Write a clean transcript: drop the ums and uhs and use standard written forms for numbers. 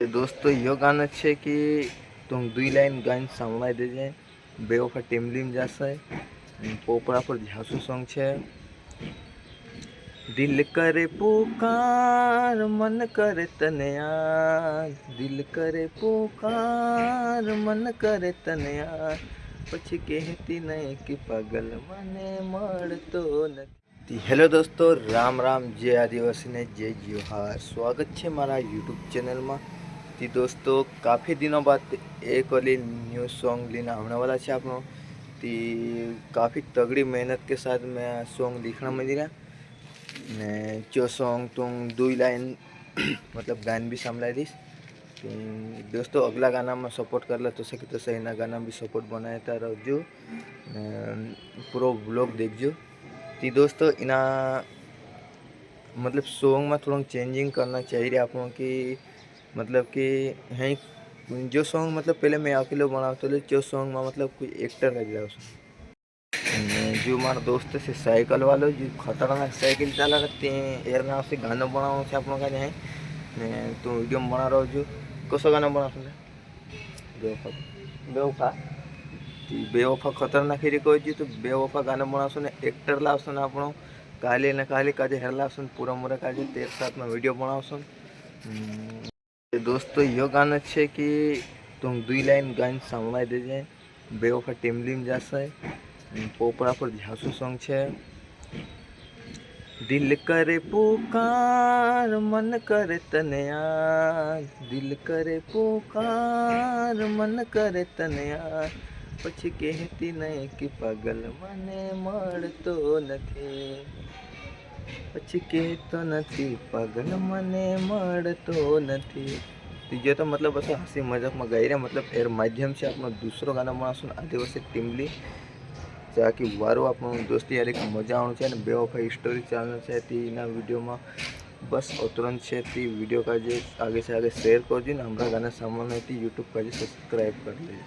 दोस्तों यो गाना है कि तुम दुई लाइन गान संभळाई देजे बेवफा टीमलीम जासे पोपड़ा पर झासू सॉन्ग छे। दिल करे पुकार मन करे तने यार, दिल करे पुकार मन करे तने यार, પછી કહેતી નહીં કે પાગલ મને મળતો નથી। હેલો દોસ્તો, રામ રામ, જય આદિવાસી ને જય જોહાર। स्वागत है मारा यूट्यूब चैनल में। तो दोस्तों काफ़ी दिनों बाद एक वाली न्यू सॉन्ग लेना आने वाला है आपनो। तो काफ़ी तगड़ी मेहनत के साथ मैं सॉन्ग लिखना में दिया ने जो सॉन्ग तुम दो लाइन मतलब गान भी संभला दीश। तो दोस्तों अगला गाना में सपोर्ट कर ला तो सके तो सही ना गाना भी सपोर्ट बनाता रहो, पूरा ब्लॉग देखजो। तो दोस्तों इना मतलब सॉन्ग में थोड़ा चेंजिंग करना चाहिए आप कि मतलब कि है जो सॉन्ग मतलब पहले मैं अकेले बनाता था, जो सॉन्ग में मतलब कोई एक्टर लग जाओ। जो मारा दोस्त से साइकिल वालों जो खतरनाक साइकिल चला रखते हैं एर ना से गाना बनाओ से आप लोग का है तो वीडियो में बना रहो। जो कसो गाना बना बेवफा बेवफा बेवफा खतरनाक ही कह तो बेवफा गाना बनाशो ने एक्टर लावशो ने आप काले ने काले काजे हेर लावशो पूरा मोरा काजे तेर साथ में वीडियो बनावशो। दोस्तों यो गाना है कि तुम दुई लाइन गान संभळाई देजे बेवफा टीमलीम जासे पोपड़ा पर झासू सॉन्ग छे। दिल करे पुकार मन करे तने यार, दिल करे पुकार मन करे तने यार, પછી કહેતી નહીં કે પાગલ મને મળતો નથી, પછી કહેતો નથી પાગલ મને મળતો નથી। तीजो तो मतलब बस हंसी मजाक में गाई रहे मतलब एर माध्यम से अपना दूसरो गाना बनाशो आदिवासी टीमली ताकि वारो आप दोस्ती यार एक मजा आने चाहिए। बेवफा स्टोरी चैनल है तीना वीडियो में बस उतरन है। ती वीडियो का आगे से आगे शेयर कर दी हमारा गाना सामान है यूट्यूब का सब्सक्राइब कर लीजिए।